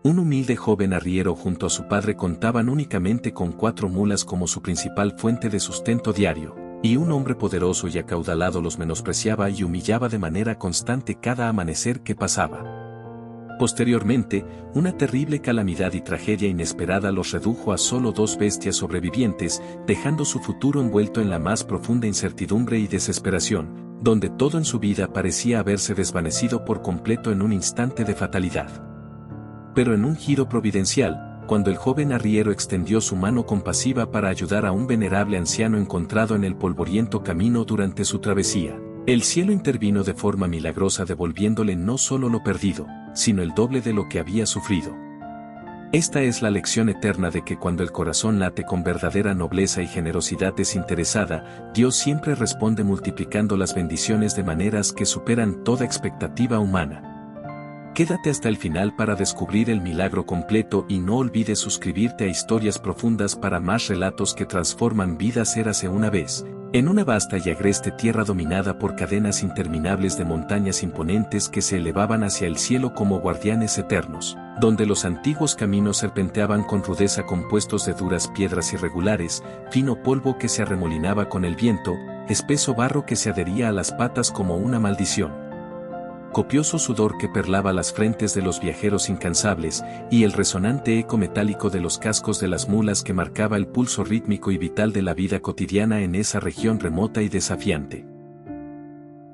Un humilde joven arriero junto a su padre contaban únicamente con 4 mulas como su principal fuente de sustento diario, y un hombre poderoso y acaudalado los menospreciaba y humillaba de manera constante cada amanecer que pasaba. Posteriormente, una terrible calamidad y tragedia inesperada los redujo a solo 2 bestias sobrevivientes, dejando su futuro envuelto en la más profunda incertidumbre y desesperación, donde todo en su vida parecía haberse desvanecido por completo en un instante de fatalidad. Pero en un giro providencial, cuando el joven arriero extendió su mano compasiva para ayudar a un venerable anciano encontrado en el polvoriento camino durante su travesía, el cielo intervino de forma milagrosa devolviéndole no solo lo perdido, sino el doble de lo que había sufrido. Esta es la lección eterna de que cuando el corazón late con verdadera nobleza y generosidad desinteresada, Dios siempre responde multiplicando las bendiciones de maneras que superan toda expectativa humana. Quédate hasta el final para descubrir el milagro completo y no olvides suscribirte a Historias Profundas para más relatos que transforman vidas. Érase una vez, en una vasta y agreste tierra dominada por cadenas interminables de montañas imponentes que se elevaban hacia el cielo como guardianes eternos, donde los antiguos caminos serpenteaban con rudeza compuestos de duras piedras irregulares, fino polvo que se arremolinaba con el viento, espeso barro que se adhería a las patas como una maldición, copioso sudor que perlaba las frentes de los viajeros incansables, y el resonante eco metálico de los cascos de las mulas que marcaba el pulso rítmico y vital de la vida cotidiana en esa región remota y desafiante.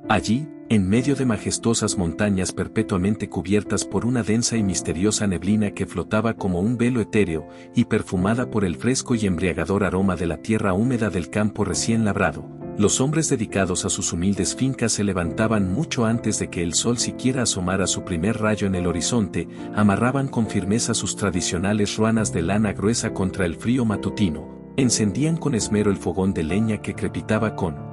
Allí, en medio de majestuosas montañas perpetuamente cubiertas por una densa y misteriosa neblina que flotaba como un velo etéreo, y perfumada por el fresco y embriagador aroma de la tierra húmeda del campo recién labrado, los hombres dedicados a sus humildes fincas se levantaban mucho antes de que el sol siquiera asomara su primer rayo en el horizonte, amarraban con firmeza sus tradicionales ruanas de lana gruesa contra el frío matutino, encendían con esmero el fogón de leña que crepitaba con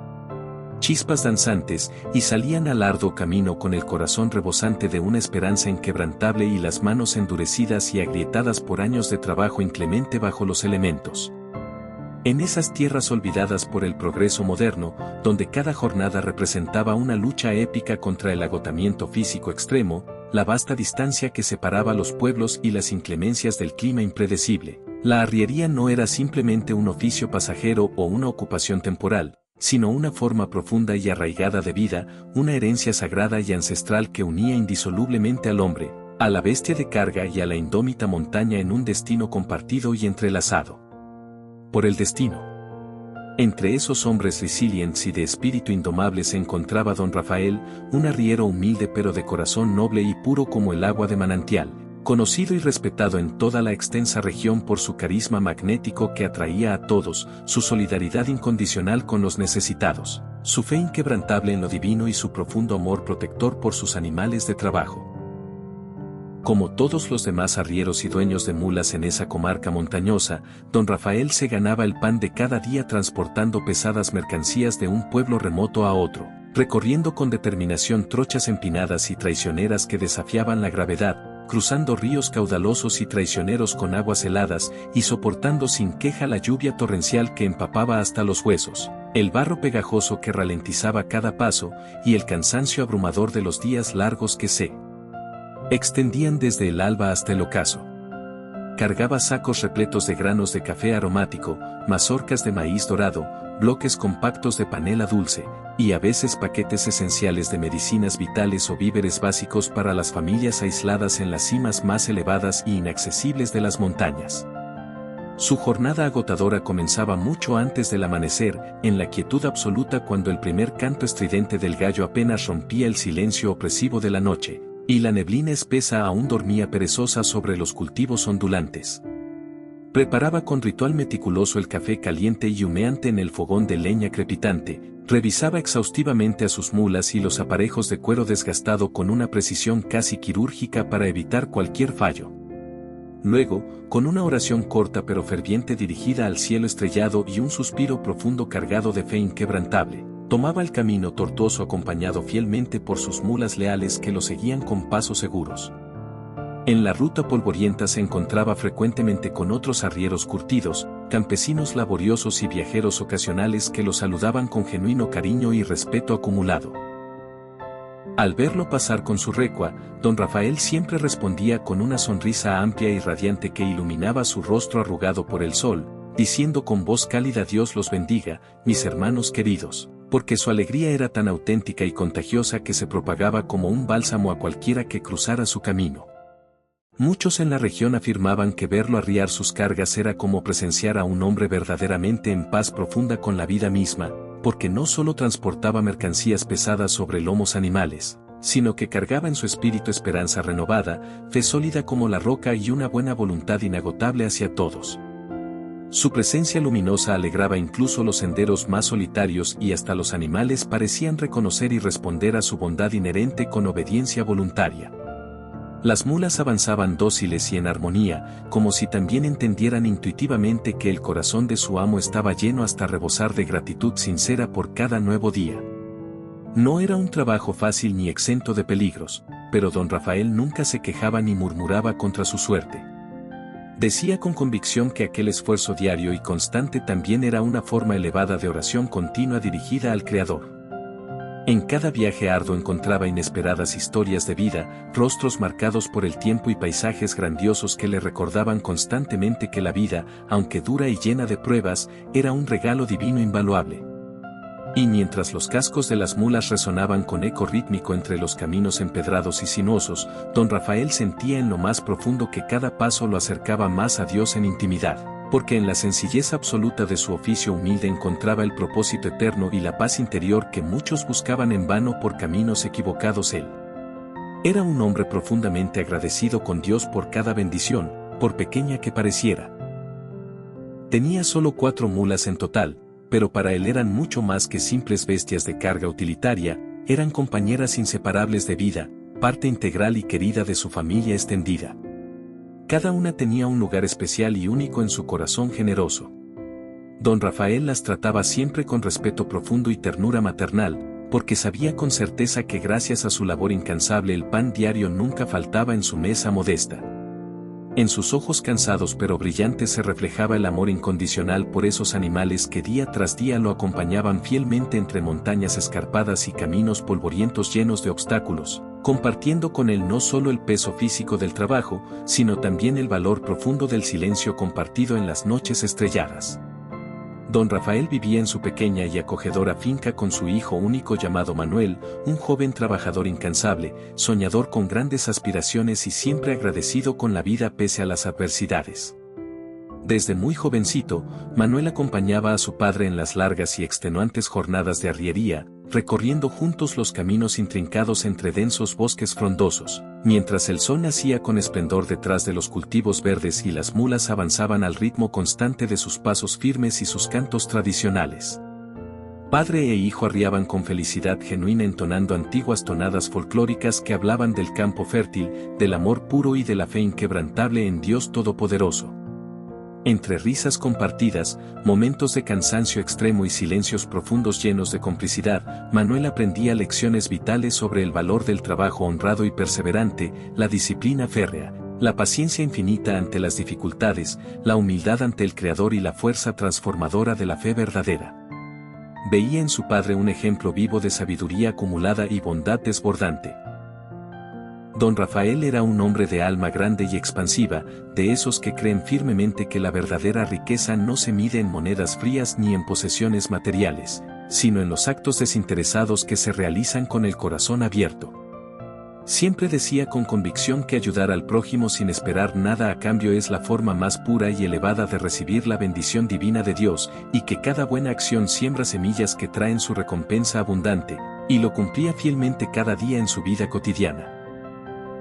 chispas danzantes, y salían al arduo camino con el corazón rebosante de una esperanza inquebrantable y las manos endurecidas y agrietadas por años de trabajo inclemente bajo los elementos. En esas tierras olvidadas por el progreso moderno, donde cada jornada representaba una lucha épica contra el agotamiento físico extremo, la vasta distancia que separaba los pueblos y las inclemencias del clima impredecible, la arriería no era simplemente un oficio pasajero o una ocupación temporal, sino una forma profunda y arraigada de vida, una herencia sagrada y ancestral que unía indisolublemente al hombre, a la bestia de carga y a la indómita montaña en un destino compartido y entrelazado por el destino. Entre esos hombres resilientes y de espíritu indomable se encontraba don Rafael, un arriero humilde pero de corazón noble y puro como el agua de manantial, conocido y respetado en toda la extensa región por su carisma magnético que atraía a todos, su solidaridad incondicional con los necesitados, su fe inquebrantable en lo divino y su profundo amor protector por sus animales de trabajo. Como todos los demás arrieros y dueños de mulas en esa comarca montañosa, don Rafael se ganaba el pan de cada día transportando pesadas mercancías de un pueblo remoto a otro, recorriendo con determinación trochas empinadas y traicioneras que desafiaban la gravedad, cruzando ríos caudalosos y traicioneros con aguas heladas y soportando sin queja la lluvia torrencial que empapaba hasta los huesos, el barro pegajoso que ralentizaba cada paso y el cansancio abrumador de los días largos que se extendían desde el alba hasta el ocaso. Cargaba sacos repletos de granos de café aromático, mazorcas de maíz dorado, bloques compactos de panela dulce, y a veces paquetes esenciales de medicinas vitales o víveres básicos para las familias aisladas en las cimas más elevadas e inaccesibles de las montañas. Su jornada agotadora comenzaba mucho antes del amanecer, en la quietud absoluta cuando el primer canto estridente del gallo apenas rompía el silencio opresivo de la noche, y la neblina espesa aún dormía perezosa sobre los cultivos ondulantes. Preparaba con ritual meticuloso el café caliente y humeante en el fogón de leña crepitante, revisaba exhaustivamente a sus mulas y los aparejos de cuero desgastado con una precisión casi quirúrgica para evitar cualquier fallo. Luego, con una oración corta pero ferviente dirigida al cielo estrellado y un suspiro profundo cargado de fe inquebrantable, tomaba el camino tortuoso acompañado fielmente por sus mulas leales que lo seguían con pasos seguros. En la ruta polvorienta se encontraba frecuentemente con otros arrieros curtidos, campesinos laboriosos y viajeros ocasionales que lo saludaban con genuino cariño y respeto acumulado. Al verlo pasar con su recua, don Rafael siempre respondía con una sonrisa amplia y radiante que iluminaba su rostro arrugado por el sol, diciendo con voz cálida: Dios los bendiga, mis hermanos queridos, porque su alegría era tan auténtica y contagiosa que se propagaba como un bálsamo a cualquiera que cruzara su camino. Muchos en la región afirmaban que verlo arriar sus cargas era como presenciar a un hombre verdaderamente en paz profunda con la vida misma, porque no solo transportaba mercancías pesadas sobre lomos animales, sino que cargaba en su espíritu esperanza renovada, fe sólida como la roca y una buena voluntad inagotable hacia todos. Su presencia luminosa alegraba incluso los senderos más solitarios y hasta los animales parecían reconocer y responder a su bondad inherente con obediencia voluntaria. Las mulas avanzaban dóciles y en armonía, como si también entendieran intuitivamente que el corazón de su amo estaba lleno hasta rebosar de gratitud sincera por cada nuevo día. No era un trabajo fácil ni exento de peligros, pero don Rafael nunca se quejaba ni murmuraba contra su suerte. Decía con convicción que aquel esfuerzo diario y constante también era una forma elevada de oración continua dirigida al Creador. En cada viaje arduo encontraba inesperadas historias de vida, rostros marcados por el tiempo y paisajes grandiosos que le recordaban constantemente que la vida, aunque dura y llena de pruebas, era un regalo divino invaluable. Y mientras los cascos de las mulas resonaban con eco rítmico entre los caminos empedrados y sinuosos, don Rafael sentía en lo más profundo que cada paso lo acercaba más a Dios en intimidad, porque en la sencillez absoluta de su oficio humilde encontraba el propósito eterno y la paz interior que muchos buscaban en vano por caminos equivocados. Él era un hombre profundamente agradecido con Dios por cada bendición, por pequeña que pareciera. Tenía solo 4 mulas en total, pero para él eran mucho más que simples bestias de carga utilitaria, eran compañeras inseparables de vida, parte integral y querida de su familia extendida. Cada una tenía un lugar especial y único en su corazón generoso. Don Rafael las trataba siempre con respeto profundo y ternura maternal, porque sabía con certeza que gracias a su labor incansable el pan diario nunca faltaba en su mesa modesta. En sus ojos cansados pero brillantes se reflejaba el amor incondicional por esos animales que día tras día lo acompañaban fielmente entre montañas escarpadas y caminos polvorientos llenos de obstáculos, compartiendo con él no solo el peso físico del trabajo, sino también el valor profundo del silencio compartido en las noches estrelladas. Don Rafael vivía en su pequeña y acogedora finca con su hijo único llamado Manuel, un joven trabajador incansable, soñador con grandes aspiraciones y siempre agradecido con la vida pese a las adversidades. Desde muy jovencito, Manuel acompañaba a su padre en las largas y extenuantes jornadas de arriería, recorriendo juntos los caminos intrincados entre densos bosques frondosos, mientras el sol nacía con esplendor detrás de los cultivos verdes y las mulas avanzaban al ritmo constante de sus pasos firmes y sus cantos tradicionales. Padre e hijo arriaban con felicidad genuina entonando antiguas tonadas folclóricas que hablaban del campo fértil, del amor puro y de la fe inquebrantable en Dios Todopoderoso. Entre risas compartidas, momentos de cansancio extremo y silencios profundos llenos de complicidad, Manuel aprendía lecciones vitales sobre el valor del trabajo honrado y perseverante, la disciplina férrea, la paciencia infinita ante las dificultades, la humildad ante el Creador y la fuerza transformadora de la fe verdadera. Veía en su padre un ejemplo vivo de sabiduría acumulada y bondad desbordante. Don Rafael era un hombre de alma grande y expansiva, de esos que creen firmemente que la verdadera riqueza no se mide en monedas frías ni en posesiones materiales, sino en los actos desinteresados que se realizan con el corazón abierto. Siempre decía con convicción que ayudar al prójimo sin esperar nada a cambio es la forma más pura y elevada de recibir la bendición divina de Dios, y que cada buena acción siembra semillas que traen su recompensa abundante, y lo cumplía fielmente cada día en su vida cotidiana.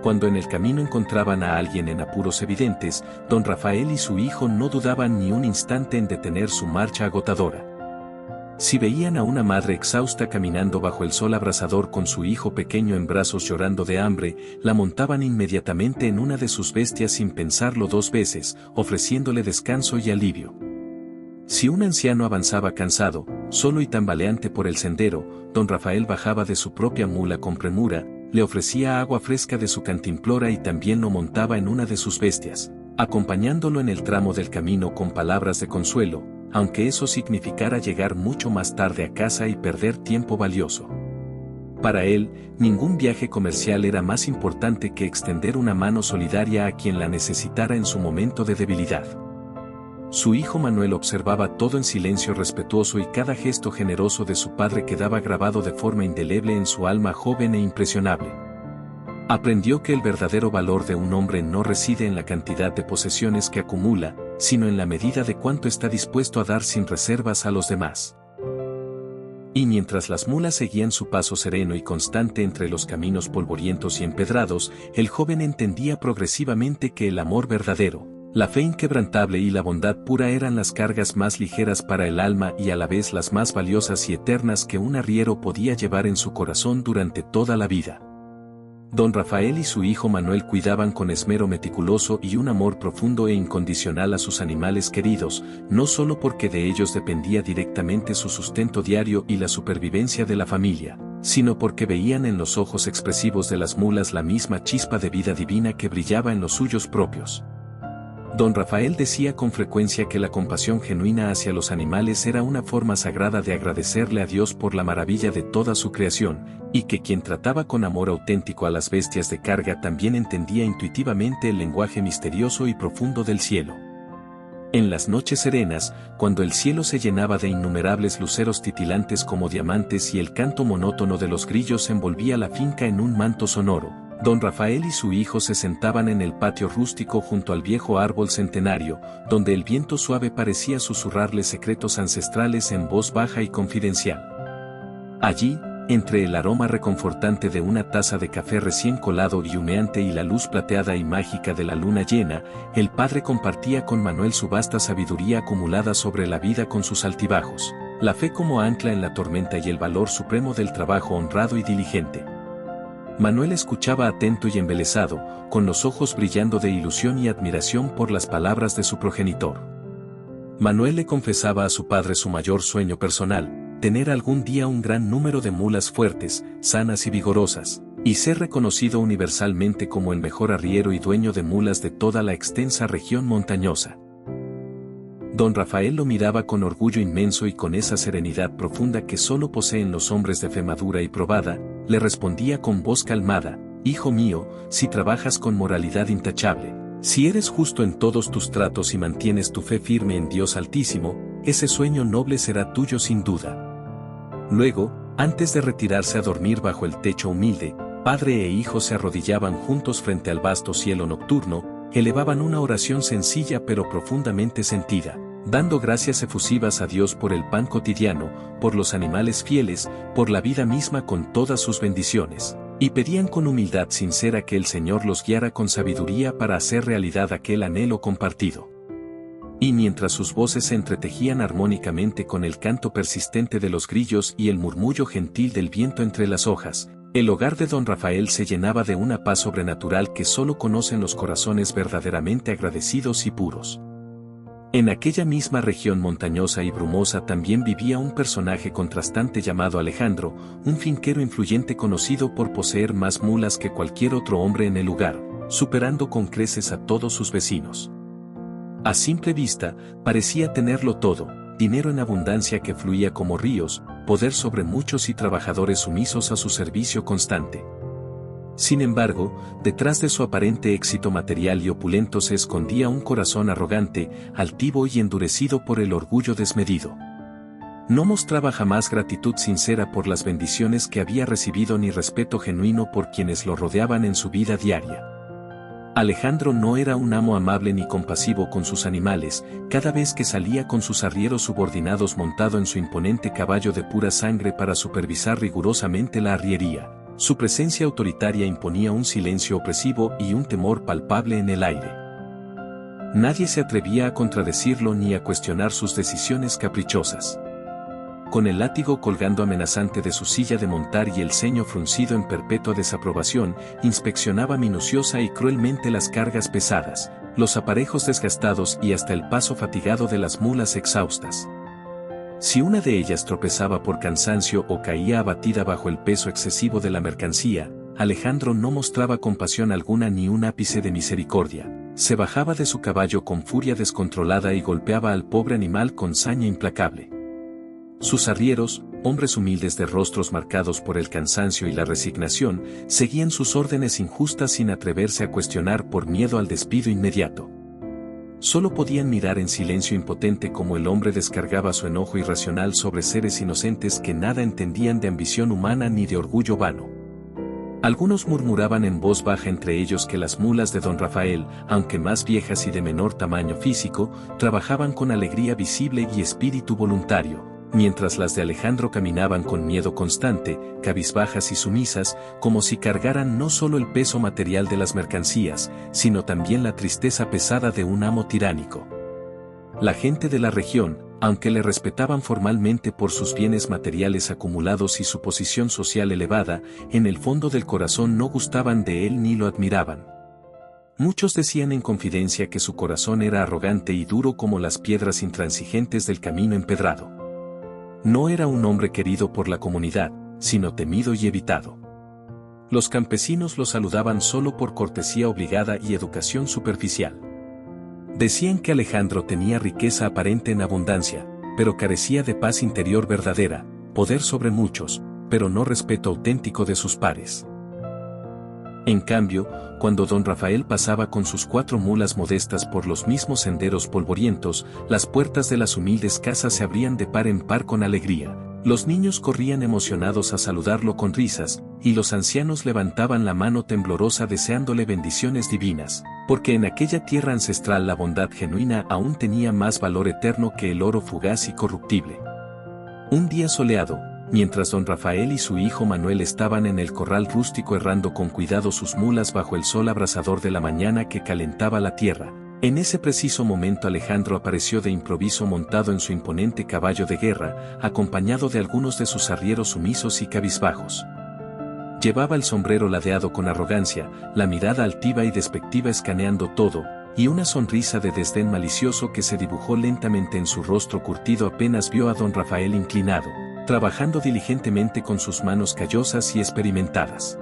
Cuando en el camino encontraban a alguien en apuros evidentes, don Rafael y su hijo no dudaban ni un instante en detener su marcha agotadora. Si veían a una madre exhausta caminando bajo el sol abrasador con su hijo pequeño en brazos llorando de hambre, la montaban inmediatamente en una de sus bestias sin pensarlo 2 veces, ofreciéndole descanso y alivio. Si un anciano avanzaba cansado, solo y tambaleante por el sendero, don Rafael bajaba de su propia mula con premura, le ofrecía agua fresca de su cantimplora y también lo montaba en una de sus bestias, acompañándolo en el tramo del camino con palabras de consuelo, aunque eso significara llegar mucho más tarde a casa y perder tiempo valioso. Para él, ningún viaje comercial era más importante que extender una mano solidaria a quien la necesitara en su momento de debilidad. Su hijo Manuel observaba todo en silencio respetuoso y cada gesto generoso de su padre quedaba grabado de forma indeleble en su alma joven e impresionable. Aprendió que el verdadero valor de un hombre no reside en la cantidad de posesiones que acumula, sino en la medida de cuánto está dispuesto a dar sin reservas a los demás. Y mientras las mulas seguían su paso sereno y constante entre los caminos polvorientos y empedrados, el joven entendía progresivamente que el amor verdadero, la fe inquebrantable y la bondad pura eran las cargas más ligeras para el alma y a la vez las más valiosas y eternas que un arriero podía llevar en su corazón durante toda la vida. Don Rafael y su hijo Manuel cuidaban con esmero meticuloso y un amor profundo e incondicional a sus animales queridos, no solo porque de ellos dependía directamente su sustento diario y la supervivencia de la familia, sino porque veían en los ojos expresivos de las mulas la misma chispa de vida divina que brillaba en los suyos propios. Don Rafael decía con frecuencia que la compasión genuina hacia los animales era una forma sagrada de agradecerle a Dios por la maravilla de toda su creación, y que quien trataba con amor auténtico a las bestias de carga también entendía intuitivamente el lenguaje misterioso y profundo del cielo. En las noches serenas, cuando el cielo se llenaba de innumerables luceros titilantes como diamantes y el canto monótono de los grillos envolvía la finca en un manto sonoro, Don Rafael y su hijo se sentaban en el patio rústico junto al viejo árbol centenario, donde el viento suave parecía susurrarles secretos ancestrales en voz baja y confidencial. Allí, entre el aroma reconfortante de una taza de café recién colado y humeante y la luz plateada y mágica de la luna llena, el padre compartía con Manuel su vasta sabiduría acumulada sobre la vida con sus altibajos, la fe como ancla en la tormenta y el valor supremo del trabajo honrado y diligente. Manuel escuchaba atento y embelesado, con los ojos brillando de ilusión y admiración por las palabras de su progenitor. Manuel le confesaba a su padre su mayor sueño personal, tener algún día un gran número de mulas fuertes, sanas y vigorosas, y ser reconocido universalmente como el mejor arriero y dueño de mulas de toda la extensa región montañosa. Don Rafael lo miraba con orgullo inmenso y con esa serenidad profunda que solo poseen los hombres de fe madura y probada, le respondía con voz calmada: «Hijo mío, si trabajas con moralidad intachable, si eres justo en todos tus tratos y mantienes tu fe firme en Dios Altísimo, ese sueño noble será tuyo sin duda». Luego, antes de retirarse a dormir bajo el techo humilde, padre e hijo se arrodillaban juntos frente al vasto cielo nocturno, elevaban una oración sencilla pero profundamente sentida, dando gracias efusivas a Dios por el pan cotidiano, por los animales fieles, por la vida misma con todas sus bendiciones, y pedían con humildad sincera que el Señor los guiara con sabiduría para hacer realidad aquel anhelo compartido. Y mientras sus voces se entretejían armónicamente con el canto persistente de los grillos y el murmullo gentil del viento entre las hojas, el hogar de Don Rafael se llenaba de una paz sobrenatural que solo conocen los corazones verdaderamente agradecidos y puros. En aquella misma región montañosa y brumosa también vivía un personaje contrastante llamado Alejandro, un finquero influyente conocido por poseer más mulas que cualquier otro hombre en el lugar, superando con creces a todos sus vecinos. A simple vista, parecía tenerlo todo: dinero en abundancia que fluía como ríos, poder sobre muchos y trabajadores sumisos a su servicio constante. Sin embargo, detrás de su aparente éxito material y opulento se escondía un corazón arrogante, altivo y endurecido por el orgullo desmedido. No mostraba jamás gratitud sincera por las bendiciones que había recibido ni respeto genuino por quienes lo rodeaban en su vida diaria. Alejandro no era un amo amable ni compasivo con sus animales. Cada vez que salía con sus arrieros subordinados montado en su imponente caballo de pura sangre para supervisar rigurosamente la arriería, su presencia autoritaria imponía un silencio opresivo y un temor palpable en el aire. Nadie se atrevía a contradecirlo ni a cuestionar sus decisiones caprichosas. Con el látigo colgando amenazante de su silla de montar y el ceño fruncido en perpetua desaprobación, inspeccionaba minuciosa y cruelmente las cargas pesadas, los aparejos desgastados y hasta el paso fatigado de las mulas exhaustas. Si una de ellas tropezaba por cansancio o caía abatida bajo el peso excesivo de la mercancía, Alejandro no mostraba compasión alguna ni un ápice de misericordia. Se bajaba de su caballo con furia descontrolada y golpeaba al pobre animal con saña implacable. Sus arrieros, hombres humildes de rostros marcados por el cansancio y la resignación, seguían sus órdenes injustas sin atreverse a cuestionar por miedo al despido inmediato. Solo podían mirar en silencio impotente como el hombre descargaba su enojo irracional sobre seres inocentes que nada entendían de ambición humana ni de orgullo vano. Algunos murmuraban en voz baja entre ellos que las mulas de don Rafael, aunque más viejas y de menor tamaño físico, trabajaban con alegría visible y espíritu voluntario, mientras las de Alejandro caminaban con miedo constante, cabizbajas y sumisas, como si cargaran no solo el peso material de las mercancías, sino también la tristeza pesada de un amo tiránico. La gente de la región, aunque le respetaban formalmente por sus bienes materiales acumulados y su posición social elevada, en el fondo del corazón no gustaban de él ni lo admiraban. Muchos decían en confidencia que su corazón era arrogante y duro como las piedras intransigentes del camino empedrado. No era un hombre querido por la comunidad, sino temido y evitado. Los campesinos lo saludaban solo por cortesía obligada y educación superficial. Decían que Alejandro tenía riqueza aparente en abundancia, pero carecía de paz interior verdadera, poder sobre muchos, pero no respeto auténtico de sus pares. En cambio, cuando don Rafael pasaba con sus 4 mulas modestas por los mismos senderos polvorientos, las puertas de las humildes casas se abrían de par en par con alegría. Los niños corrían emocionados a saludarlo con risas, y los ancianos levantaban la mano temblorosa deseándole bendiciones divinas, porque en aquella tierra ancestral la bondad genuina aún tenía más valor eterno que el oro fugaz y corruptible. Un día soleado, mientras don Rafael y su hijo Manuel estaban en el corral rústico herrando con cuidado sus mulas bajo el sol abrasador de la mañana que calentaba la tierra, en ese preciso momento Alejandro apareció de improviso montado en su imponente caballo de guerra, acompañado de algunos de sus arrieros sumisos y cabizbajos. Llevaba el sombrero ladeado con arrogancia, la mirada altiva y despectiva escaneando todo, y una sonrisa de desdén malicioso que se dibujó lentamente en su rostro curtido apenas vio a don Rafael inclinado, trabajando diligentemente con sus manos callosas y experimentadas.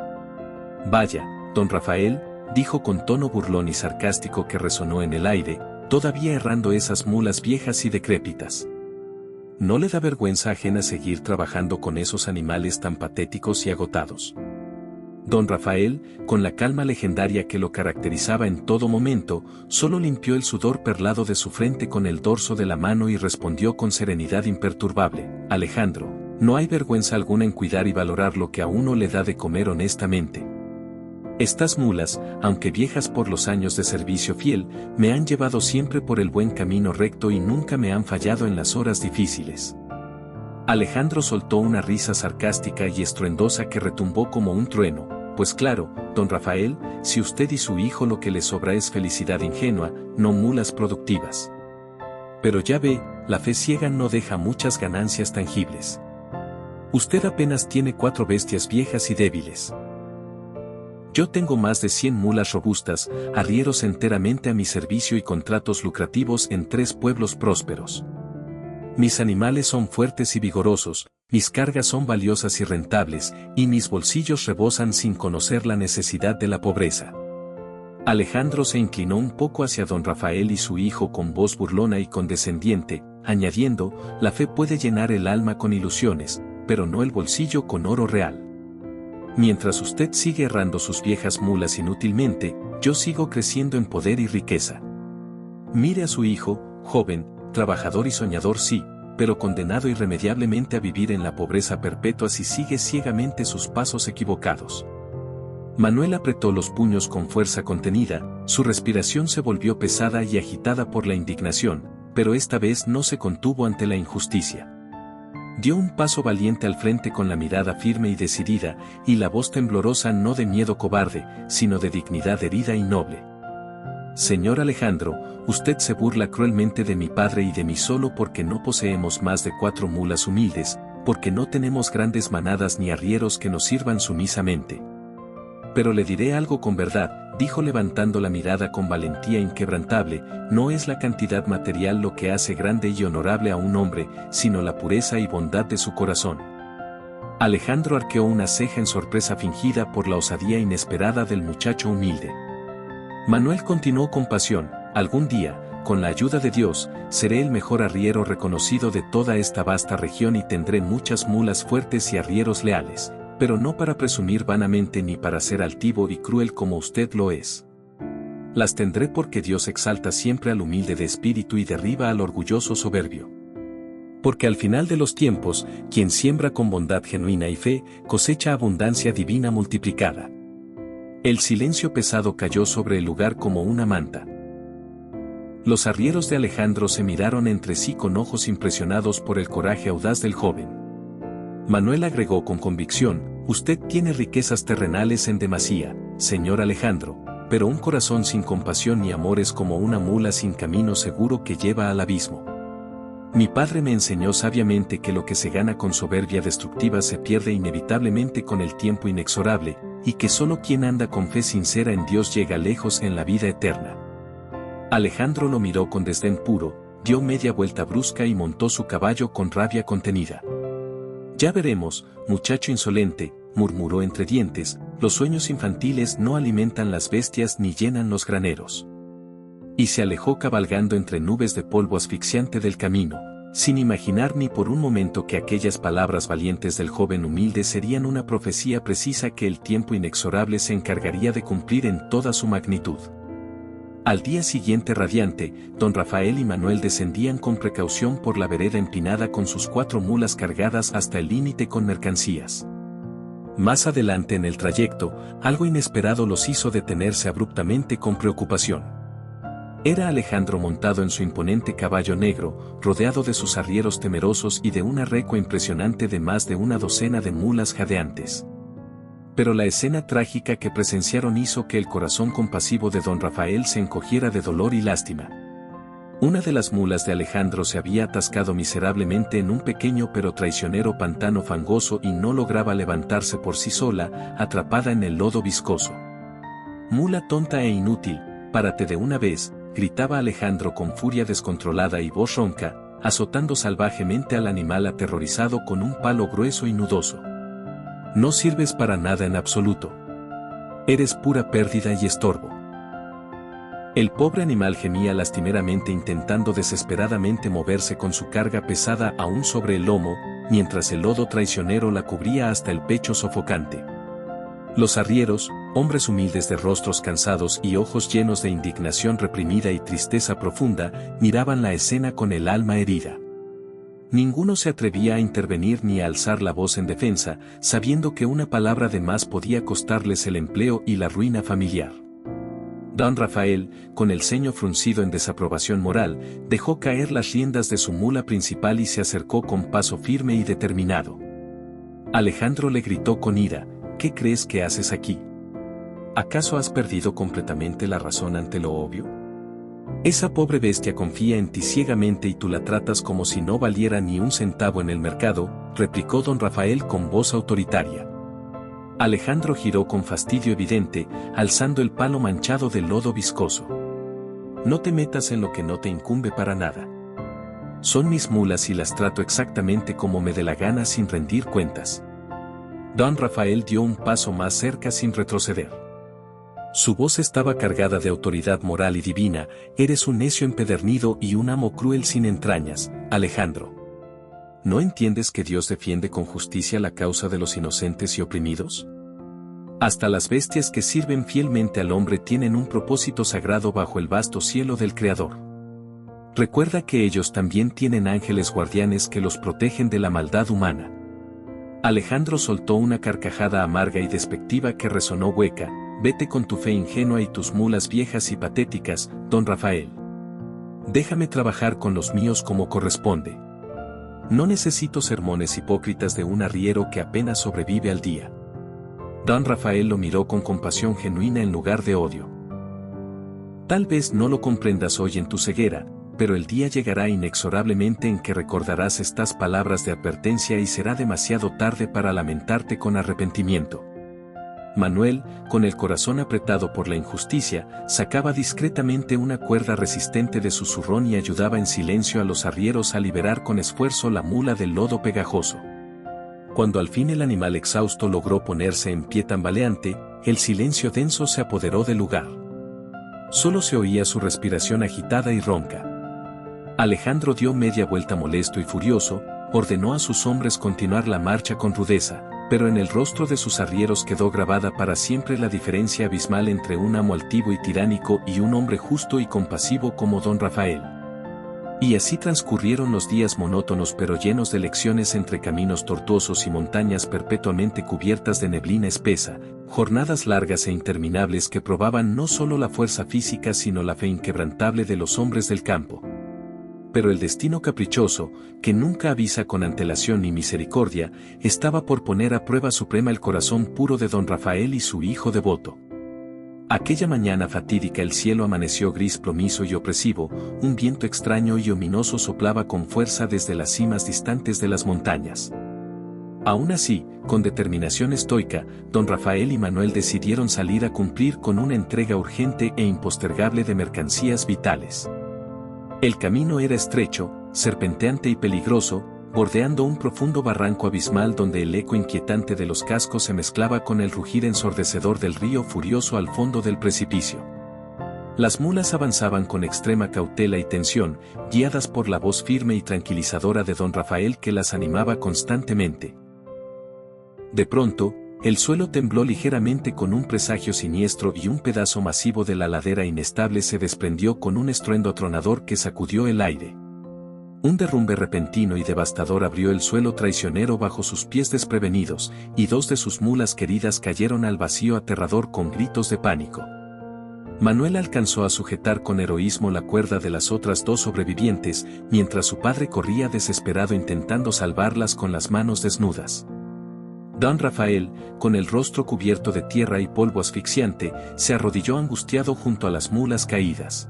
«Vaya, don Rafael», dijo con tono burlón y sarcástico que resonó en el aire, todavía errando esas mulas viejas y decrépitas. ¿No le da vergüenza ajena seguir trabajando con esos animales tan patéticos y agotados? Don Rafael, con la calma legendaria que lo caracterizaba en todo momento, solo limpió el sudor perlado de su frente con el dorso de la mano y respondió con serenidad imperturbable: «Alejandro, no hay vergüenza alguna en cuidar y valorar lo que a uno le da de comer honestamente. Estas mulas, aunque viejas por los años de servicio fiel, me han llevado siempre por el buen camino recto y nunca me han fallado en las horas difíciles». Alejandro soltó una risa sarcástica y estruendosa que retumbó como un trueno. «Pues claro, don Rafael, si usted y su hijo lo que les sobra es felicidad ingenua, no mulas productivas. Pero ya ve, la fe ciega no deja muchas ganancias tangibles. Usted apenas tiene 4 bestias viejas y débiles. Yo tengo más de 100 mulas robustas, arrieros enteramente a mi servicio y contratos lucrativos en 3 pueblos prósperos. Mis animales son fuertes y vigorosos, mis cargas son valiosas y rentables, y mis bolsillos rebosan sin conocer la necesidad de la pobreza». Alejandro se inclinó un poco hacia don Rafael y su hijo con voz burlona y condescendiente, añadiendo: «La fe puede llenar el alma con ilusiones, pero no el bolsillo con oro real. Mientras usted sigue errando sus viejas mulas inútilmente, yo sigo creciendo en poder y riqueza. Mire a su hijo, joven, trabajador y soñador sí, pero condenado irremediablemente a vivir en la pobreza perpetua si sigue ciegamente sus pasos equivocados». Manuel apretó los puños con fuerza contenida, su respiración se volvió pesada y agitada por la indignación, pero esta vez no se contuvo ante la injusticia. Dio un paso valiente al frente con la mirada firme y decidida, y la voz temblorosa no de miedo cobarde, sino de dignidad herida y noble. «Señor Alejandro, usted se burla cruelmente de mi padre y de mí solo porque no poseemos más de 4 mulas humildes, porque no tenemos grandes manadas ni arrieros que nos sirvan sumisamente. Pero le diré algo con verdad», dijo levantando la mirada con valentía inquebrantable: «no es la cantidad material lo que hace grande y honorable a un hombre, sino la pureza y bondad de su corazón». Alejandro arqueó una ceja en sorpresa fingida por la osadía inesperada del muchacho humilde. Manuel continuó con pasión: «Algún día, con la ayuda de Dios, seré el mejor arriero reconocido de toda esta vasta región y tendré muchas mulas fuertes y arrieros leales, pero no para presumir vanamente ni para ser altivo y cruel como usted lo es. Las tendré porque Dios exalta siempre al humilde de espíritu y derriba al orgulloso soberbio. Porque al final de los tiempos, quien siembra con bondad genuina y fe, cosecha abundancia divina multiplicada. El silencio pesado cayó sobre el lugar como una manta. Los arrieros de Alejandro se miraron entre sí con ojos impresionados por el coraje audaz del joven. Manuel agregó con convicción: usted tiene riquezas terrenales en demasía, señor Alejandro, pero un corazón sin compasión ni amor es como una mula sin camino seguro que lleva al abismo. Mi padre me enseñó sabiamente que lo que se gana con soberbia destructiva se pierde inevitablemente con el tiempo inexorable, y que solo quien anda con fe sincera en Dios llega lejos en la vida eterna. Alejandro lo miró con desdén puro, dio media vuelta brusca y montó su caballo con rabia contenida. Ya veremos, muchacho insolente, murmuró entre dientes, los sueños infantiles no alimentan las bestias ni llenan los graneros. Y se alejó cabalgando entre nubes de polvo asfixiante del camino, sin imaginar ni por un momento que aquellas palabras valientes del joven humilde serían una profecía precisa que el tiempo inexorable se encargaría de cumplir en toda su magnitud. Al día siguiente radiante, don Rafael y Manuel descendían con precaución por la vereda empinada con sus 4 mulas cargadas hasta el límite con mercancías. Más adelante en el trayecto, algo inesperado los hizo detenerse abruptamente con preocupación. Era Alejandro montado en su imponente caballo negro, rodeado de sus arrieros temerosos y de una recua impresionante de más de una docena de mulas jadeantes. Pero la escena trágica que presenciaron hizo que el corazón compasivo de don Rafael se encogiera de dolor y lástima. Una de las mulas de Alejandro se había atascado miserablemente en un pequeño pero traicionero pantano fangoso y no lograba levantarse por sí sola, atrapada en el lodo viscoso. «Mula tonta e inútil, párate de una vez», gritaba Alejandro con furia descontrolada y voz ronca, azotando salvajemente al animal aterrorizado con un palo grueso y nudoso. «No sirves para nada en absoluto. Eres pura pérdida y estorbo». El pobre animal gemía lastimeramente intentando desesperadamente moverse con su carga pesada aún sobre el lomo, mientras el lodo traicionero la cubría hasta el pecho sofocante. Los arrieros, hombres humildes de rostros cansados y ojos llenos de indignación reprimida y tristeza profunda, miraban la escena con el alma herida. Ninguno se atrevía a intervenir ni a alzar la voz en defensa, sabiendo que una palabra de más podía costarles el empleo y la ruina familiar. Don Rafael, con el ceño fruncido en desaprobación moral, dejó caer las riendas de su mula principal y se acercó con paso firme y determinado. Alejandro le gritó con ira: «¿Qué crees que haces aquí? ¿Acaso has perdido completamente la razón ante lo obvio? Esa pobre bestia confía en ti ciegamente y tú la tratas como si no valiera ni un centavo en el mercado», replicó don Rafael con voz autoritaria. Alejandro giró con fastidio evidente, alzando el palo manchado de lodo viscoso. «No te metas en lo que no te incumbe para nada. Son mis mulas y las trato exactamente como me dé la gana sin rendir cuentas». Don Rafael dio un paso más cerca sin retroceder. Su voz estaba cargada de autoridad moral y divina: «Eres un necio empedernido y un amo cruel sin entrañas, Alejandro. ¿No entiendes que Dios defiende con justicia la causa de los inocentes y oprimidos? Hasta las bestias que sirven fielmente al hombre tienen un propósito sagrado bajo el vasto cielo del Creador. Recuerda que ellos también tienen ángeles guardianes que los protegen de la maldad humana». Alejandro soltó una carcajada amarga y despectiva que resonó hueca: «Vete con tu fe ingenua y tus mulas viejas y patéticas, don Rafael. Déjame trabajar con los míos como corresponde. No necesito sermones hipócritas de un arriero que apenas sobrevive al día». Don Rafael lo miró con compasión genuina en lugar de odio. «Tal vez no lo comprendas hoy en tu ceguera, pero el día llegará inexorablemente en que recordarás estas palabras de advertencia y será demasiado tarde para lamentarte con arrepentimiento». Manuel, con el corazón apretado por la injusticia, sacaba discretamente una cuerda resistente de su zurrón y ayudaba en silencio a los arrieros a liberar con esfuerzo la mula del lodo pegajoso. Cuando al fin el animal exhausto logró ponerse en pie tambaleante, el silencio denso se apoderó del lugar. Solo se oía su respiración agitada y ronca. Alejandro dio media vuelta molesto y furioso, ordenó a sus hombres continuar la marcha con rudeza, pero en el rostro de sus arrieros quedó grabada para siempre la diferencia abismal entre un amo altivo y tiránico y un hombre justo y compasivo como don Rafael. Y así transcurrieron los días monótonos pero llenos de lecciones entre caminos tortuosos y montañas perpetuamente cubiertas de neblina espesa, jornadas largas e interminables que probaban no solo la fuerza física sino la fe inquebrantable de los hombres del campo. Pero el destino caprichoso, que nunca avisa con antelación ni misericordia, estaba por poner a prueba suprema el corazón puro de don Rafael y su hijo devoto. Aquella mañana fatídica el cielo amaneció gris plomizo y opresivo, un viento extraño y ominoso soplaba con fuerza desde las cimas distantes de las montañas. Aún así, con determinación estoica, don Rafael y Manuel decidieron salir a cumplir con una entrega urgente e impostergable de mercancías vitales. El camino era estrecho, serpenteante y peligroso, bordeando un profundo barranco abismal donde el eco inquietante de los cascos se mezclaba con el rugir ensordecedor del río furioso al fondo del precipicio. Las mulas avanzaban con extrema cautela y tensión, guiadas por la voz firme y tranquilizadora de don Rafael que las animaba constantemente. De pronto, el suelo tembló ligeramente con un presagio siniestro y un pedazo masivo de la ladera inestable se desprendió con un estruendo atronador que sacudió el aire. Un derrumbe repentino y devastador abrió el suelo traicionero bajo sus pies desprevenidos, y dos de sus mulas queridas cayeron al vacío aterrador con gritos de pánico. Manuel alcanzó a sujetar con heroísmo la cuerda de las otras dos sobrevivientes, mientras su padre corría desesperado intentando salvarlas con las manos desnudas. Don Rafael, con el rostro cubierto de tierra y polvo asfixiante, se arrodilló angustiado junto a las mulas caídas.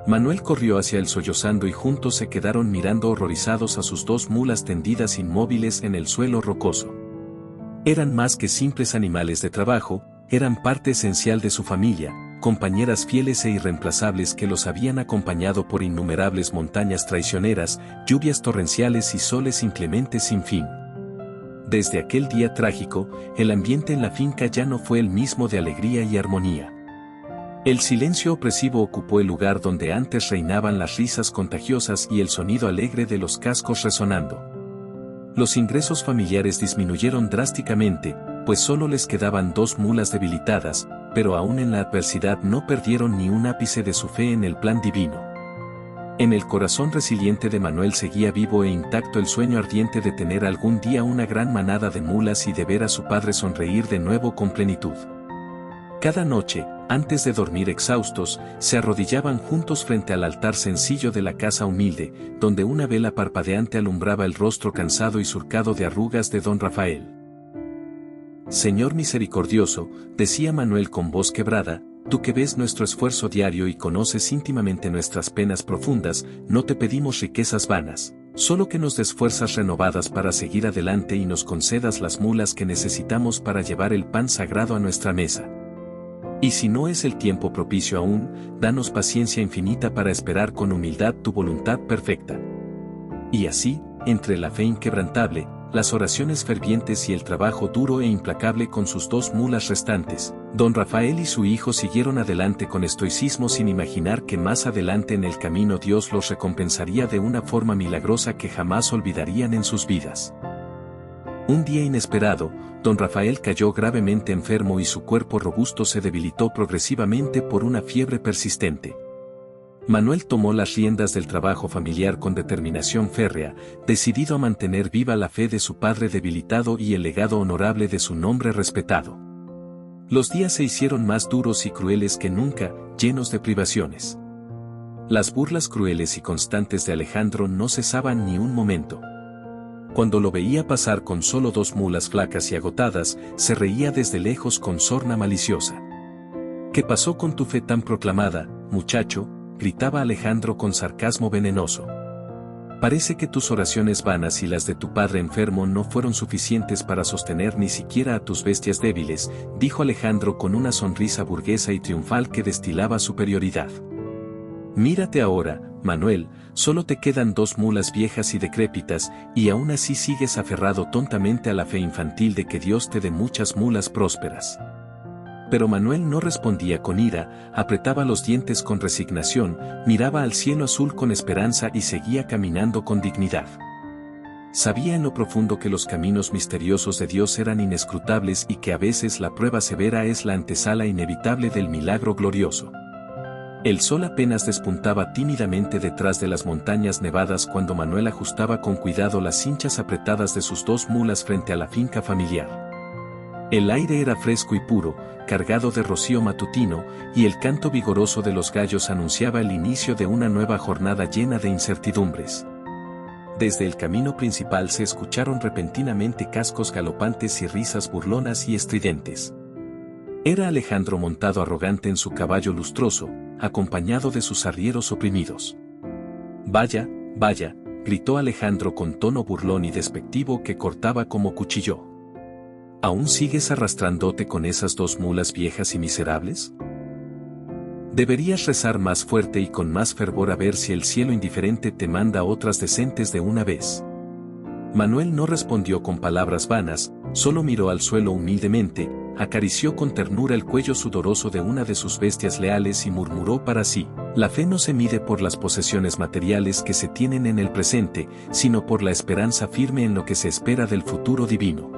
Manuel corrió hacia él sollozando y juntos se quedaron mirando horrorizados a sus dos mulas tendidas inmóviles en el suelo rocoso. Eran más que simples animales de trabajo, eran parte esencial de su familia, compañeras fieles e irreemplazables que los habían acompañado por innumerables montañas traicioneras, lluvias torrenciales y soles inclementes sin fin. Desde aquel día trágico, el ambiente en la finca ya no fue el mismo de alegría y armonía. El silencio opresivo ocupó el lugar donde antes reinaban las risas contagiosas y el sonido alegre de los cascos resonando. Los ingresos familiares disminuyeron drásticamente, pues solo les quedaban dos mulas debilitadas, pero aún en la adversidad no perdieron ni un ápice de su fe en el plan divino. En el corazón resiliente de Manuel seguía vivo e intacto el sueño ardiente de tener algún día una gran manada de mulas y de ver a su padre sonreír de nuevo con plenitud. Cada noche, antes de dormir exhaustos, se arrodillaban juntos frente al altar sencillo de la casa humilde, donde una vela parpadeante alumbraba el rostro cansado y surcado de arrugas de don Rafael. Señor misericordioso, decía Manuel con voz quebrada, tú que ves nuestro esfuerzo diario y conoces íntimamente nuestras penas profundas, no te pedimos riquezas vanas, solo que nos des fuerzas renovadas para seguir adelante y nos concedas las mulas que necesitamos para llevar el pan sagrado a nuestra mesa. Y si no es el tiempo propicio aún, danos paciencia infinita para esperar con humildad tu voluntad perfecta. Y así, entre la fe inquebrantable, las oraciones fervientes y el trabajo duro e implacable con sus dos mulas restantes, don Rafael y su hijo siguieron adelante con estoicismo sin imaginar que más adelante en el camino Dios los recompensaría de una forma milagrosa que jamás olvidarían en sus vidas. Un día inesperado, don Rafael cayó gravemente enfermo y su cuerpo robusto se debilitó progresivamente por una fiebre persistente. Manuel tomó las riendas del trabajo familiar con determinación férrea, decidido a mantener viva la fe de su padre debilitado y el legado honorable de su nombre respetado. Los días se hicieron más duros y crueles que nunca, llenos de privaciones. Las burlas crueles y constantes de Alejandro no cesaban ni un momento. Cuando lo veía pasar con solo dos mulas flacas y agotadas, se reía desde lejos con sorna maliciosa. ¿Qué pasó con tu fe tan proclamada, muchacho?, gritaba Alejandro con sarcasmo venenoso. Parece que tus oraciones vanas y las de tu padre enfermo no fueron suficientes para sostener ni siquiera a tus bestias débiles, dijo Alejandro con una sonrisa burguesa y triunfal que destilaba superioridad. Mírate ahora, Manuel, solo te quedan dos mulas viejas y decrépitas, y aún así sigues aferrado tontamente a la fe infantil de que Dios te dé muchas mulas prósperas. Pero Manuel no respondía con ira, apretaba los dientes con resignación, miraba al cielo azul con esperanza y seguía caminando con dignidad. Sabía en lo profundo que los caminos misteriosos de Dios eran inescrutables y que a veces la prueba severa es la antesala inevitable del milagro glorioso. El sol apenas despuntaba tímidamente detrás de las montañas nevadas cuando Manuel ajustaba con cuidado las cinchas apretadas de sus 2 mulas frente a la finca familiar. El aire era fresco y puro, cargado de rocío matutino, y el canto vigoroso de los gallos anunciaba el inicio de una nueva jornada llena de incertidumbres. Desde el camino principal se escucharon repentinamente cascos galopantes y risas burlonas y estridentes. Era Alejandro montado arrogante en su caballo lustroso, acompañado de sus arrieros oprimidos. «Vaya, vaya», gritó Alejandro con tono burlón y despectivo que cortaba como cuchillo. ¿Aún sigues arrastrándote con esas 2 mulas viejas y miserables? Deberías rezar más fuerte y con más fervor a ver si el cielo indiferente te manda otras decentes de una vez. Manuel no respondió con palabras vanas, solo miró al suelo humildemente, acarició con ternura el cuello sudoroso de una de sus bestias leales y murmuró para sí: la fe no se mide por las posesiones materiales que se tienen en el presente, sino por la esperanza firme en lo que se espera del futuro divino.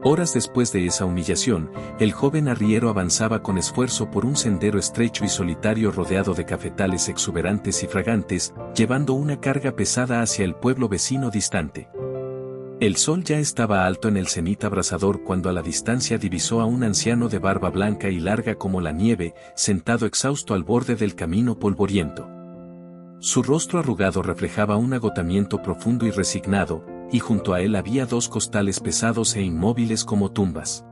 Horas después de esa humillación, el joven arriero avanzaba con esfuerzo por un sendero estrecho y solitario rodeado de cafetales exuberantes y fragantes, llevando una carga pesada hacia el pueblo vecino distante. El sol ya estaba alto en el cenit abrasador cuando a la distancia divisó a un anciano de barba blanca y larga como la nieve, sentado exhausto al borde del camino polvoriento. Su rostro arrugado reflejaba un agotamiento profundo y resignado, y junto a él había 2 costales pesados e inmóviles como tumbas.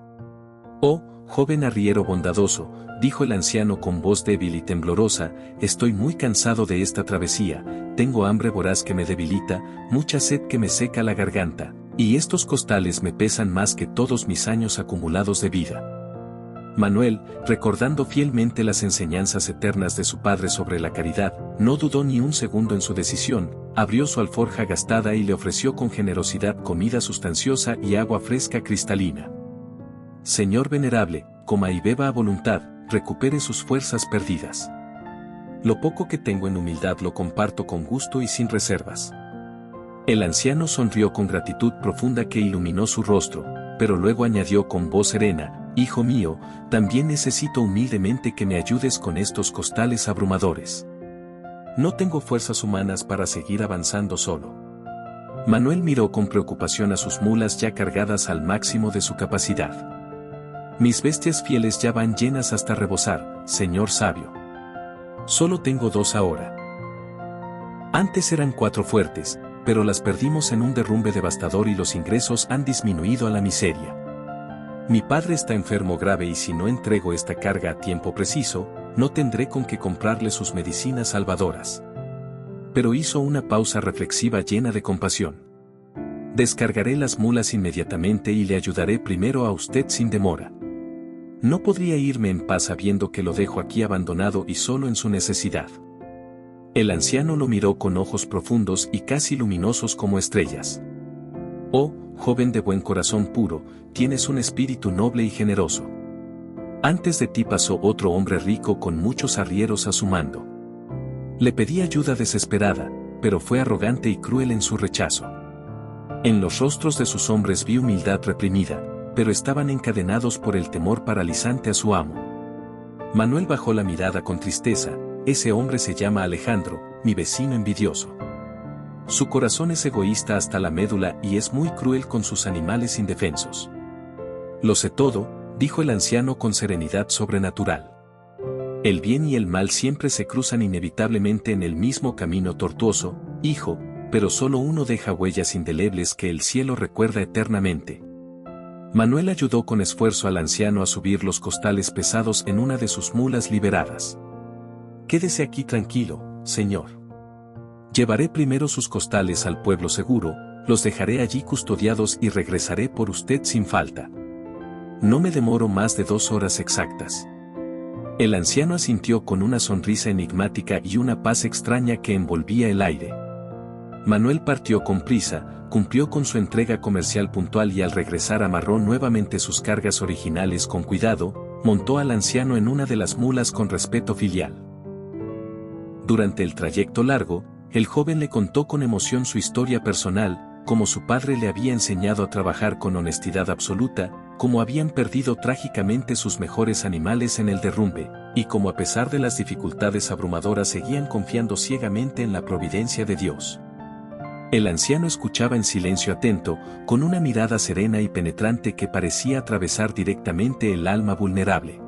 «Oh, joven arriero bondadoso», dijo el anciano con voz débil y temblorosa, «estoy muy cansado de esta travesía, tengo hambre voraz que me debilita, mucha sed que me seca la garganta, y estos costales me pesan más que todos mis años acumulados de vida». Manuel, recordando fielmente las enseñanzas eternas de su padre sobre la caridad, no dudó ni un segundo en su decisión, abrió su alforja gastada y le ofreció con generosidad comida sustanciosa y agua fresca cristalina. «Señor venerable, coma y beba a voluntad, recupere sus fuerzas perdidas. Lo poco que tengo en humildad lo comparto con gusto y sin reservas». El anciano sonrió con gratitud profunda que iluminó su rostro, pero luego añadió con voz serena: «Hijo mío, también necesito humildemente que me ayudes con estos costales abrumadores. No tengo fuerzas humanas para seguir avanzando solo». Manuel miró con preocupación a sus mulas ya cargadas al máximo de su capacidad. «Mis bestias fieles ya van llenas hasta rebosar, señor sabio. Solo tengo 2 ahora. Antes eran 4 fuertes, pero las perdimos en un derrumbe devastador y los ingresos han disminuido a la miseria. Mi padre está enfermo grave y si no entrego esta carga a tiempo preciso, no tendré con qué comprarle sus medicinas salvadoras». Pero hizo una pausa reflexiva llena de compasión. «Descargaré las mulas inmediatamente y le ayudaré primero a usted sin demora. No podría irme en paz sabiendo que lo dejo aquí abandonado y solo en su necesidad». El anciano lo miró con ojos profundos y casi luminosos como estrellas. «Oh, joven de buen corazón puro, tienes un espíritu noble y generoso. Antes de ti pasó otro hombre rico con muchos arrieros a su mando. Le pedí ayuda desesperada, pero fue arrogante y cruel en su rechazo. En los rostros de sus hombres vi humildad reprimida, pero estaban encadenados por el temor paralizante a su amo». Manuel bajó la mirada con tristeza. «Ese hombre se llama Alejandro, mi vecino envidioso. Su corazón es egoísta hasta la médula y es muy cruel con sus animales indefensos». «Lo sé todo», dijo el anciano con serenidad sobrenatural. «El bien y el mal siempre se cruzan inevitablemente en el mismo camino tortuoso, hijo, pero solo uno deja huellas indelebles que el cielo recuerda eternamente». Manuel ayudó con esfuerzo al anciano a subir los costales pesados en una de sus mulas liberadas. «Quédese aquí tranquilo, señor. Llevaré primero sus costales al pueblo seguro, los dejaré allí custodiados y regresaré por usted sin falta. No me demoro más de 2 horas exactas». El anciano asintió con una sonrisa enigmática y una paz extraña que envolvía el aire. Manuel partió con prisa, cumplió con su entrega comercial puntual y al regresar amarró nuevamente sus cargas originales con cuidado, montó al anciano en una de las mulas con respeto filial. Durante el trayecto largo, el joven le contó con emoción su historia personal, cómo su padre le había enseñado a trabajar con honestidad absoluta, cómo habían perdido trágicamente sus mejores animales en el derrumbe, y cómo a pesar de las dificultades abrumadoras seguían confiando ciegamente en la providencia de Dios. El anciano escuchaba en silencio atento, con una mirada serena y penetrante que parecía atravesar directamente el alma vulnerable.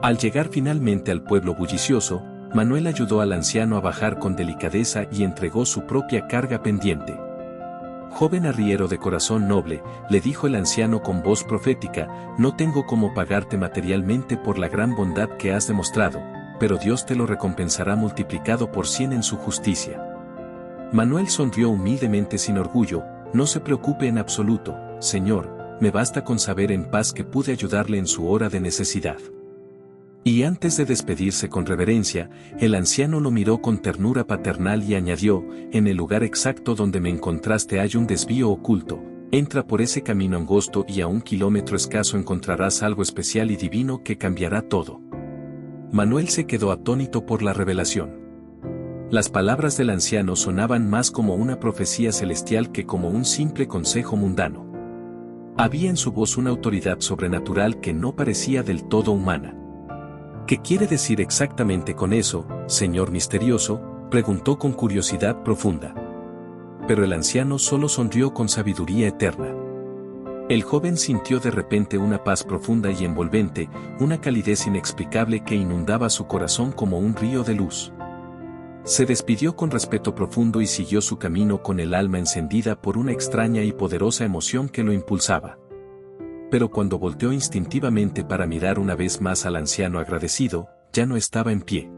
Al llegar finalmente al pueblo bullicioso, Manuel ayudó al anciano a bajar con delicadeza y entregó su propia carga pendiente. «Joven arriero de corazón noble», le dijo el anciano con voz profética, «no tengo cómo pagarte materialmente por la gran bondad que has demostrado, pero Dios te lo recompensará multiplicado por 100 en su justicia». Manuel sonrió humildemente sin orgullo, «No se preocupe en absoluto, señor, me basta con saber en paz que pude ayudarle en su hora de necesidad». Y antes de despedirse con reverencia, el anciano lo miró con ternura paternal y añadió, «En el lugar exacto donde me encontraste hay un desvío oculto, entra por ese camino angosto y a 1 kilómetro escaso encontrarás algo especial y divino que cambiará todo». Manuel se quedó atónito por la revelación. Las palabras del anciano sonaban más como una profecía celestial que como un simple consejo mundano. Había en su voz una autoridad sobrenatural que no parecía del todo humana. «¿Qué quiere decir exactamente con eso, señor misterioso?», preguntó con curiosidad profunda. Pero el anciano solo sonrió con sabiduría eterna. El joven sintió de repente una paz profunda y envolvente, una calidez inexplicable que inundaba su corazón como un río de luz. Se despidió con respeto profundo y siguió su camino con el alma encendida por una extraña y poderosa emoción que lo impulsaba. Pero cuando volteó instintivamente para mirar una vez más al anciano agradecido, ya no estaba en pie.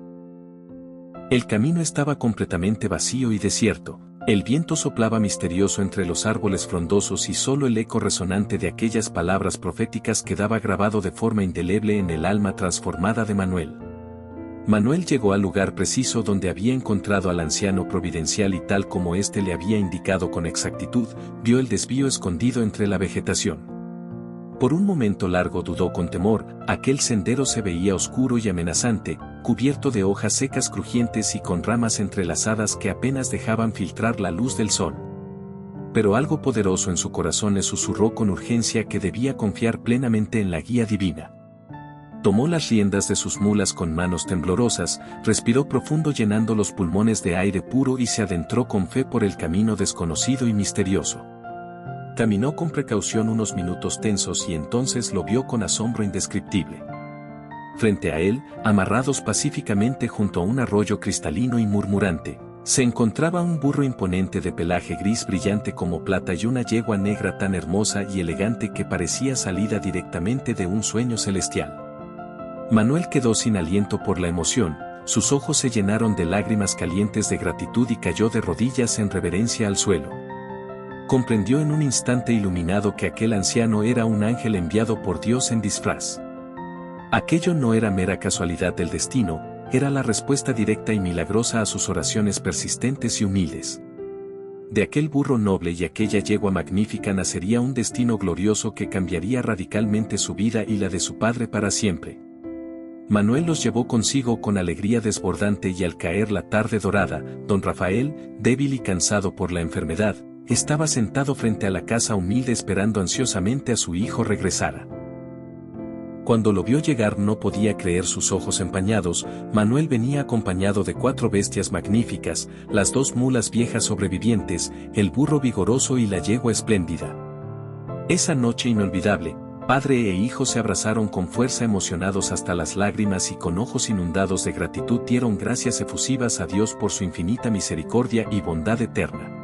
El camino estaba completamente vacío y desierto, el viento soplaba misterioso entre los árboles frondosos y solo el eco resonante de aquellas palabras proféticas quedaba grabado de forma indeleble en el alma transformada de Manuel. Manuel llegó al lugar preciso donde había encontrado al anciano providencial y tal como éste le había indicado con exactitud, vio el desvío escondido entre la vegetación. Por un momento largo dudó con temor, aquel sendero se veía oscuro y amenazante, cubierto de hojas secas crujientes y con ramas entrelazadas que apenas dejaban filtrar la luz del sol. Pero algo poderoso en su corazón le susurró con urgencia que debía confiar plenamente en la guía divina. Tomó las riendas de sus mulas con manos temblorosas, respiró profundo llenando los pulmones de aire puro y se adentró con fe por el camino desconocido y misterioso. Caminó con precaución unos minutos tensos y entonces lo vio con asombro indescriptible. Frente a él, amarrados pacíficamente junto a un arroyo cristalino y murmurante, se encontraba un burro imponente de pelaje gris brillante como plata y una yegua negra tan hermosa y elegante que parecía salida directamente de un sueño celestial. Manuel quedó sin aliento por la emoción, sus ojos se llenaron de lágrimas calientes de gratitud y cayó de rodillas en reverencia al suelo. Comprendió en un instante iluminado que aquel anciano era un ángel enviado por Dios en disfraz. Aquello no era mera casualidad del destino, era la respuesta directa y milagrosa a sus oraciones persistentes y humildes. De aquel burro noble y aquella yegua magnífica nacería un destino glorioso que cambiaría radicalmente su vida y la de su padre para siempre. Manuel los llevó consigo con alegría desbordante y al caer la tarde dorada, don Rafael, débil y cansado por la enfermedad, estaba sentado frente a la casa humilde esperando ansiosamente a su hijo regresara. Cuando lo vio llegar no podía creer sus ojos empañados. Manuel venía acompañado de 4 bestias magníficas, las 2 mulas viejas sobrevivientes, el burro vigoroso y la yegua espléndida. Esa noche inolvidable, padre e hijo se abrazaron con fuerza emocionados hasta las lágrimas y con ojos inundados de gratitud dieron gracias efusivas a Dios por su infinita misericordia y bondad eterna.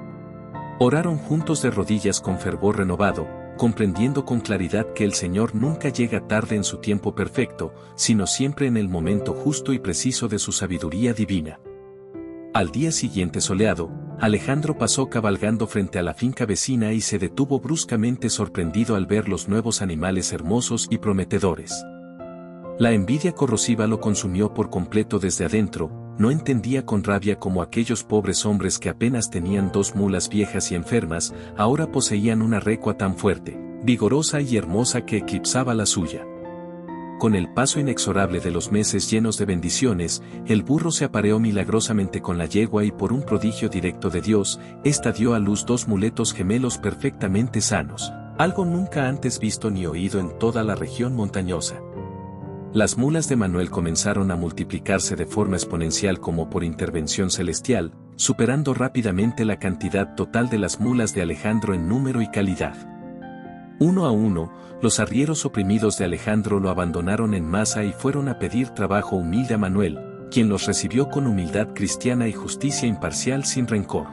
Oraron juntos de rodillas con fervor renovado, comprendiendo con claridad que el Señor nunca llega tarde en su tiempo perfecto, sino siempre en el momento justo y preciso de su sabiduría divina. Al día siguiente soleado, Alejandro pasó cabalgando frente a la finca vecina y se detuvo bruscamente sorprendido al ver los nuevos animales hermosos y prometedores. La envidia corrosiva lo consumió por completo desde adentro. No entendía con rabia cómo aquellos pobres hombres que apenas tenían 2 mulas viejas y enfermas, ahora poseían una recua tan fuerte, vigorosa y hermosa que eclipsaba la suya. Con el paso inexorable de los meses llenos de bendiciones, el burro se apareó milagrosamente con la yegua y por un prodigio directo de Dios, ésta dio a luz 2 muletos gemelos perfectamente sanos, algo nunca antes visto ni oído en toda la región montañosa. Las mulas de Manuel comenzaron a multiplicarse de forma exponencial como por intervención celestial, superando rápidamente la cantidad total de las mulas de Alejandro en número y calidad. Uno a uno, los arrieros oprimidos de Alejandro lo abandonaron en masa y fueron a pedir trabajo humilde a Manuel, quien los recibió con humildad cristiana y justicia imparcial sin rencor.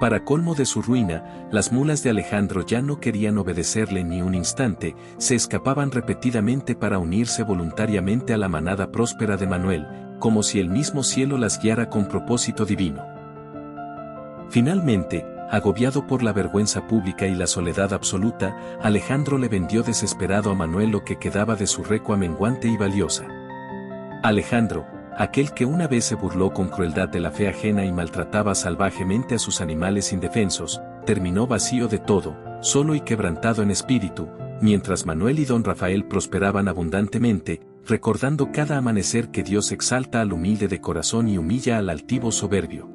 Para colmo de su ruina, las mulas de Alejandro ya no querían obedecerle ni un instante, se escapaban repetidamente para unirse voluntariamente a la manada próspera de Manuel, como si el mismo cielo las guiara con propósito divino. Finalmente, agobiado por la vergüenza pública y la soledad absoluta, Alejandro le vendió desesperado a Manuel lo que quedaba de su recua menguante y valiosa. Alejandro, aquel que una vez se burló con crueldad de la fe ajena y maltrataba salvajemente a sus animales indefensos, terminó vacío de todo, solo y quebrantado en espíritu, mientras Manuel y don Rafael prosperaban abundantemente, recordando cada amanecer que Dios exalta al humilde de corazón y humilla al altivo soberbio.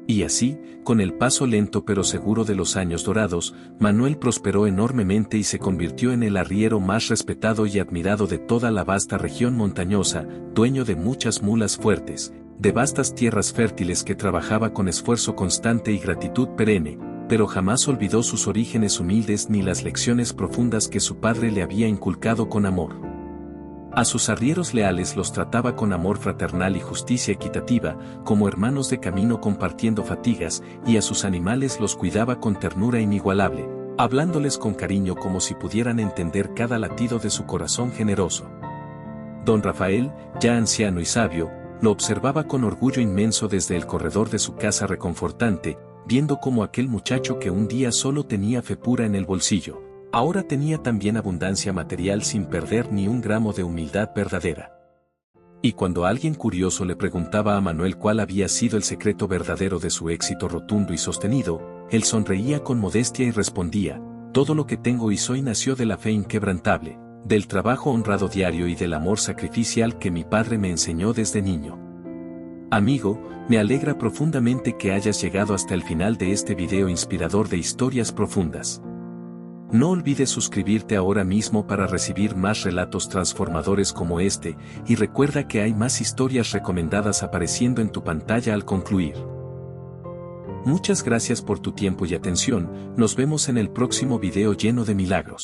Y así, con el paso lento pero seguro de los años dorados, Manuel prosperó enormemente y se convirtió en el arriero más respetado y admirado de toda la vasta región montañosa, dueño de muchas mulas fuertes, de vastas tierras fértiles que trabajaba con esfuerzo constante y gratitud perenne, pero jamás olvidó sus orígenes humildes ni las lecciones profundas que su padre le había inculcado con amor. A sus arrieros leales los trataba con amor fraternal y justicia equitativa, como hermanos de camino compartiendo fatigas, y a sus animales los cuidaba con ternura inigualable, hablándoles con cariño como si pudieran entender cada latido de su corazón generoso. Don Rafael, ya anciano y sabio, lo observaba con orgullo inmenso desde el corredor de su casa reconfortante, viendo cómo aquel muchacho que un día solo tenía fe pura en el bolsillo, ahora tenía también abundancia material sin perder ni un gramo de humildad verdadera. Y cuando alguien curioso le preguntaba a Manuel cuál había sido el secreto verdadero de su éxito rotundo y sostenido, él sonreía con modestia y respondía: todo lo que tengo y soy nació de la fe inquebrantable, del trabajo honrado diario y del amor sacrificial que mi padre me enseñó desde niño. Amigo, me alegra profundamente que hayas llegado hasta el final de este video inspirador de historias profundas. No olvides suscribirte ahora mismo para recibir más relatos transformadores como este, y recuerda que hay más historias recomendadas apareciendo en tu pantalla al concluir. Muchas gracias por tu tiempo y atención, nos vemos en el próximo video lleno de milagros.